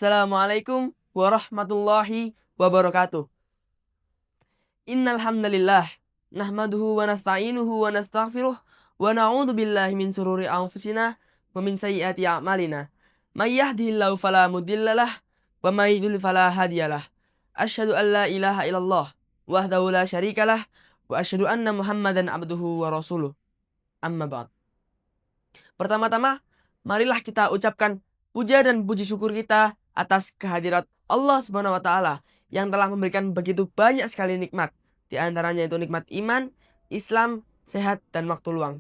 Assalamualaikum warahmatullahi wabarakatuh. Innal hamdalillah nahmaduhu wa nasta'inuhu wa nastaghfiruh wa na'udzu billahi min sururi anfusina wa min sayyiati a'malina. May yahdihillahu fala mudhillalah wa may yudhlil fala hadiyalah. Asyhadu an la ilaha illallah wahdahu la syarikalah wa asyhadu anna Muhammadan abduhu wa rasuluh. Amma ba'd. Pertama-tama, marilah kita ucapkan puja dan puji syukur kita atas kehadirat Allah Subhanahu wa taala yang telah memberikan begitu banyak sekali nikmat. Di antaranya itu nikmat iman, Islam, sehat, dan waktu luang.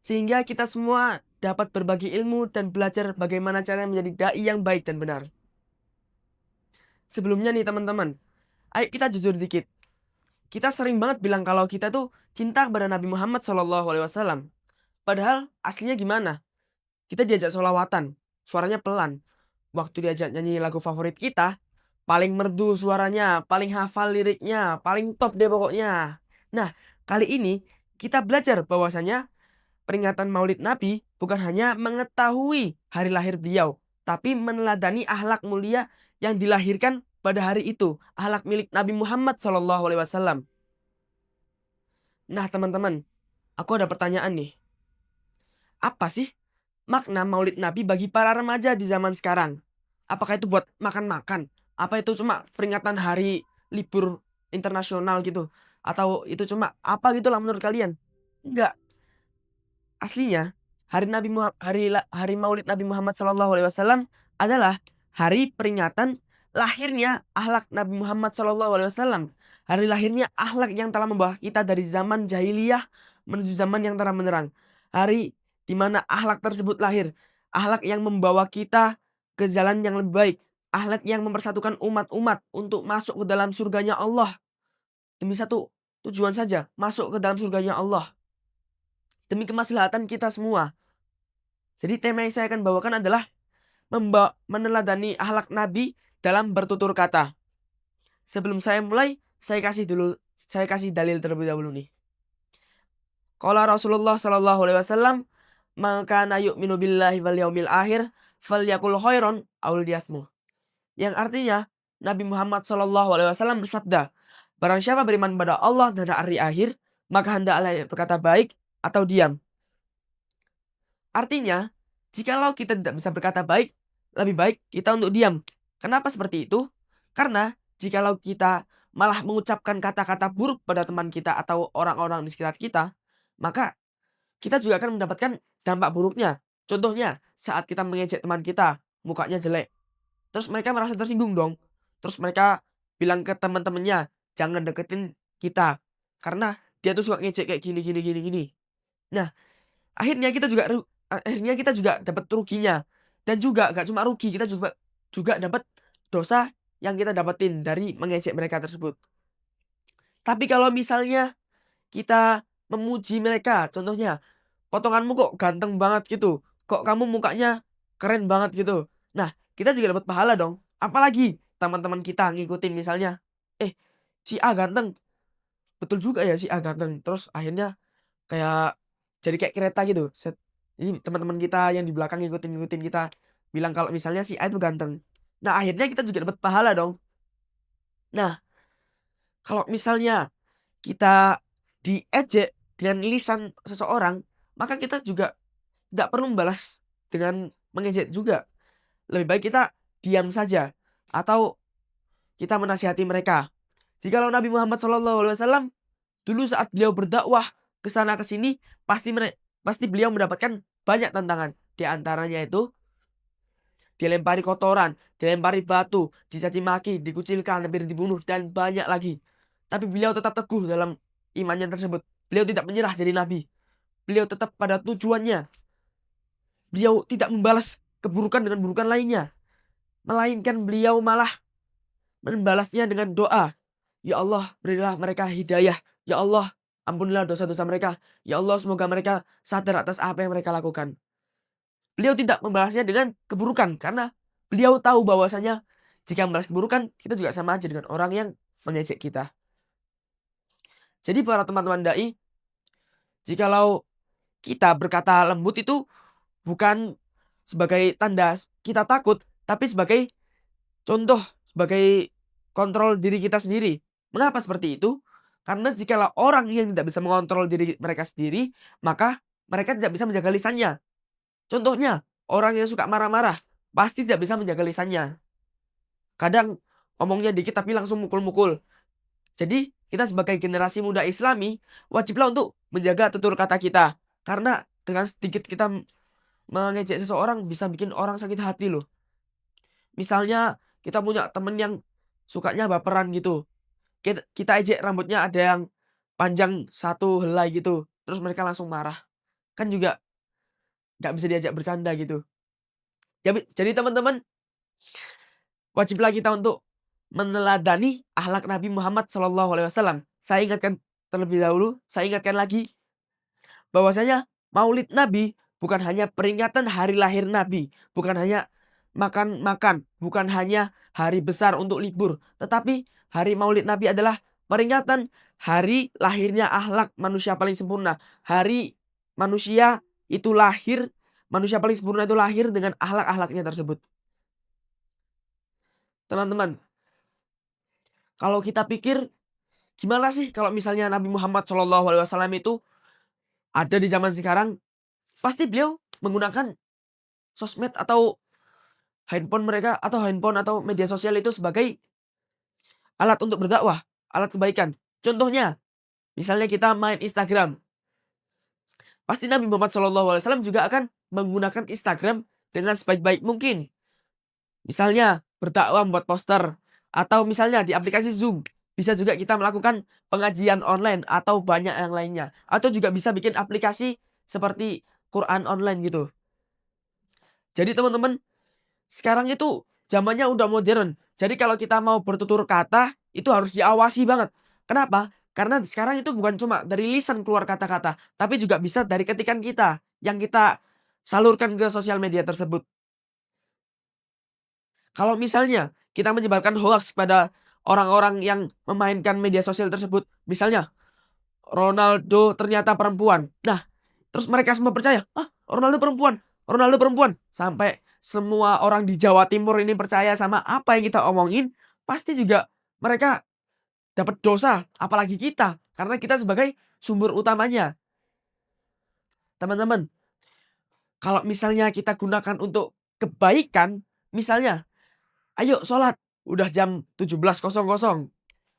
Sehingga kita semua dapat berbagi ilmu dan belajar bagaimana cara menjadi dai yang baik dan benar. Sebelumnya nih teman-teman, ayo kita jujur dikit. Kita sering banget bilang kalau kita tuh cinta kepada Nabi Muhammad SAW. Padahal aslinya gimana? Kita diajak sholawatan, suaranya pelan. Waktu diajak nyanyi lagu favorit kita, paling merdu suaranya, paling hafal liriknya, paling top deh pokoknya. Nah, kali ini kita belajar bahwasanya peringatan Maulid Nabi bukan hanya mengetahui hari lahir beliau, tapi meneladani akhlak mulia yang dilahirkan pada hari itu, akhlak milik Nabi Muhammad SAW. Nah, teman-teman, aku ada pertanyaan nih. Apa sih makna Maulid Nabi bagi para remaja di zaman sekarang? Apakah itu buat makan-makan? Apa itu cuma peringatan hari libur internasional gitu? Atau itu cuma apa gitu lah menurut kalian? Enggak. Aslinya hari Maulid Nabi Muhammad SAW adalah hari peringatan lahirnya akhlak Nabi Muhammad SAW. Hari lahirnya akhlak yang telah membawa kita dari zaman jahiliyah menuju zaman yang terang benderang. Hari di mana akhlak tersebut lahir, akhlak yang membawa kita ke jalan yang lebih baik, akhlak yang mempersatukan umat-umat untuk masuk ke dalam surganya Allah. Demi satu tujuan saja, masuk ke dalam surganya Allah. Demi kemaslahatan kita semua. Jadi tema yang saya akan bawakan adalah meneladani akhlak Nabi dalam bertutur kata. Sebelum saya mulai, saya kasih dalil terlebih dahulu nih. Qala Rasulullah sallallahu alaihi wasallam, "Maka yu'minu billahi wal yaumil akhir falyakul khairon aw liyasmut." Yang artinya Nabi Muhammad sallallahu alaihi wasallam bersabda, "Barang siapa beriman pada Allah dan hari akhir, maka hendaklah berkata baik atau diam." Artinya, jikalau kita tidak bisa berkata baik, lebih baik kita untuk diam. Kenapa seperti itu? Karena jikalau kita malah mengucapkan kata-kata buruk pada teman kita atau orang-orang di sekitar kita, maka kita juga akan mendapatkan dampak buruknya. Contohnya, saat kita mengejek teman kita, mukanya jelek. Terus mereka merasa tersinggung dong. Terus mereka bilang ke teman-temannya, jangan deketin kita. Karena dia tuh suka ngejek kayak gini, gini, gini, gini. Nah, akhirnya kita juga dapat ruginya. Dan juga gak cuma rugi, kita juga dapat dosa yang kita dapetin dari mengejek mereka tersebut. Tapi kalau misalnya kita memuji mereka, contohnya, potonganmu kok ganteng banget gitu, kok kamu mukanya keren banget gitu. Nah, kita juga dapat pahala dong. Apalagi teman-teman kita ngikutin misalnya, si A ganteng, betul juga ya si A ganteng. Terus akhirnya kayak jadi kayak kereta gitu. Ini teman-teman kita yang di belakang ngikutin kita bilang kalau misalnya si A itu ganteng. Nah, akhirnya kita juga dapat pahala dong. Nah, kalau misalnya kita diejek dengan lisan seseorang, maka kita juga tidak perlu membalas dengan mengejek juga. Lebih baik kita diam saja atau kita menasihati mereka. Jikalau Nabi Muhammad SAW dulu saat beliau berdakwah ke sana ke sini, pasti beliau mendapatkan banyak tantangan. Di antaranya itu dilempari kotoran, dilempari batu, dicaci maki, dikucilkan, hampir dibunuh, dan banyak lagi. Tapi beliau tetap teguh dalam imannya tersebut. Beliau tidak menyerah jadi nabi. Beliau tetap pada tujuannya. Beliau tidak membalas keburukan dengan keburukan lainnya. Melainkan beliau malah membalasnya dengan doa. Ya Allah, berilah mereka hidayah. Ya Allah, ampunilah dosa-dosa mereka. Ya Allah, semoga mereka sadar atas apa yang mereka lakukan. Beliau tidak membalasnya dengan keburukan karena beliau tahu bahwasanya jika membalas keburukan, kita juga sama aja dengan orang yang mengejek kita. Jadi para teman-teman dai, jikalau kita berkata lembut itu bukan sebagai tanda kita takut, tapi sebagai contoh sebagai kontrol diri kita sendiri. Mengapa seperti itu? Karena jikalau orang yang tidak bisa mengontrol diri mereka sendiri, maka mereka tidak bisa menjaga lisannya. Contohnya, orang yang suka marah-marah pasti tidak bisa menjaga lisannya. Kadang ngomongnya dikit tapi langsung mukul-mukul. Jadi, kita sebagai generasi muda Islami wajiblah untuk menjaga tutur kata kita. Karena dengan sedikit kita mengejek seseorang bisa bikin orang sakit hati loh. Misalnya kita punya temen yang sukanya baperan gitu. Kita ejek rambutnya ada yang panjang satu helai gitu. Terus mereka langsung marah. Kan juga nggak bisa diajak bercanda gitu. Jadi teman-teman, wajiblah kita untuk meneladani akhlak Nabi Muhammad SAW. Saya ingatkan terlebih dahulu, saya ingatkan lagi bahwasanya Maulid Nabi bukan hanya peringatan hari lahir Nabi, bukan hanya makan-makan, bukan hanya hari besar untuk libur, tetapi hari Maulid Nabi adalah peringatan hari lahirnya akhlak manusia paling sempurna. Hari manusia itu lahir, manusia paling sempurna itu lahir dengan akhlak-akhlaknya tersebut. Teman-teman, kalau kita pikir gimana sih kalau misalnya Nabi Muhammad SAW itu ada di zaman sekarang, pasti beliau menggunakan sosmed atau handphone mereka atau handphone atau media sosial itu sebagai alat untuk berdakwah, alat kebaikan. Contohnya, misalnya kita main Instagram, pasti Nabi Muhammad SAW juga akan menggunakan Instagram dengan sebaik-baik mungkin. Misalnya berdakwah membuat poster, atau misalnya di aplikasi Zoom, bisa juga kita melakukan pengajian online atau banyak yang lainnya. Atau juga bisa bikin aplikasi seperti Quran online gitu. Jadi teman-teman, sekarang itu zamannya udah modern. Jadi kalau kita mau bertutur kata, itu harus diawasi banget. Kenapa? Karena sekarang itu bukan cuma dari lisan keluar kata-kata, tapi juga bisa dari ketikan kita yang kita salurkan ke sosial media tersebut. Kalau misalnya kita menyebarkan hoaks pada orang-orang yang memainkan media sosial tersebut, misalnya Ronaldo ternyata perempuan. Nah, terus mereka semua percaya, "Ah, Ronaldo perempuan, Ronaldo perempuan." Sampai semua orang di Jawa Timur ini percaya sama apa yang kita omongin, pasti juga mereka dapat dosa, apalagi kita, karena kita sebagai sumber utamanya. Teman-teman, kalau misalnya kita gunakan untuk kebaikan, misalnya, "Ayo sholat, udah jam 17.00."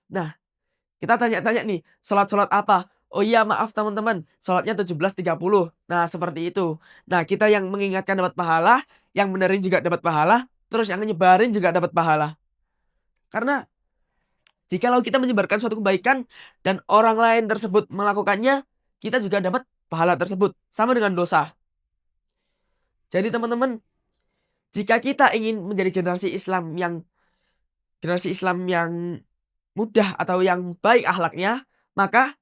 Nah, kita tanya-tanya nih, sholat apa? "Oh iya maaf teman-teman, sholatnya 17.30." Nah seperti itu. Nah kita yang mengingatkan dapat pahala, yang benerin juga dapat pahala, terus yang nyebarin juga dapat pahala. Karena jikalau kita menyebarkan suatu kebaikan dan orang lain tersebut melakukannya, kita juga dapat pahala tersebut. Sama dengan dosa. Jadi teman-teman, jika kita ingin menjadi generasi Islam yang mudah atau yang baik akhlaknya, maka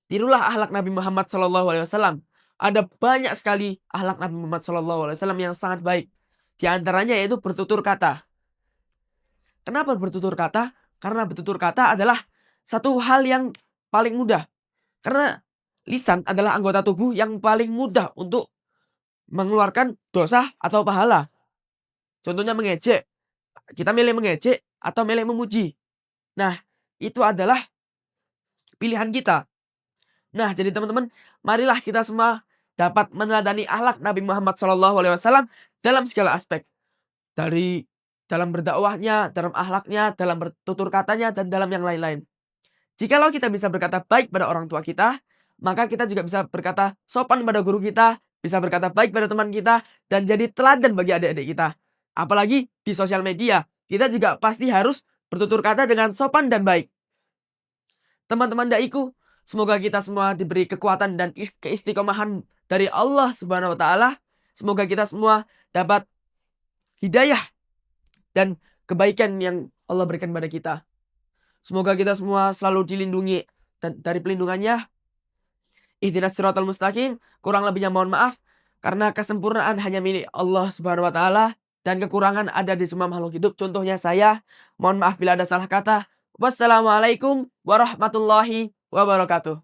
tirulah akhlak Nabi Muhammad SAW. Ada banyak sekali akhlak Nabi Muhammad SAW yang sangat baik. Di antaranya yaitu bertutur kata. Kenapa bertutur kata? Karena bertutur kata adalah satu hal yang paling mudah. Karena lisan adalah anggota tubuh yang paling mudah untuk mengeluarkan dosa atau pahala. Contohnya mengejek. Kita milih mengejek atau milih memuji. Nah, itu adalah pilihan kita. Nah, jadi teman-teman, marilah kita semua dapat meneladani akhlak Nabi Muhammad SAW dalam segala aspek. Dari dalam berdakwahnya, dalam akhlaknya, dalam bertutur katanya, dan dalam yang lain-lain. Jikalau kita bisa berkata baik pada orang tua kita, maka kita juga bisa berkata sopan pada guru kita, bisa berkata baik pada teman kita, dan jadi teladan bagi adik-adik kita. Apalagi di sosial media, kita juga pasti harus bertutur kata dengan sopan dan baik. Teman-teman daiku, semoga kita semua diberi kekuatan dan keistiqomahan dari Allah Subhanahu wa taala. Semoga kita semua dapat hidayah dan kebaikan yang Allah berikan pada kita. Semoga kita semua selalu dilindungi dari pelindungannya. Ihdinas siratal mustaqim. Kurang lebihnya mohon maaf karena kesempurnaan hanya milik Allah Subhanahu wa taala dan kekurangan ada di semua makhluk hidup. Contohnya saya. Mohon maaf bila ada salah kata. Wassalamualaikum warahmatullahi wabarakatuh.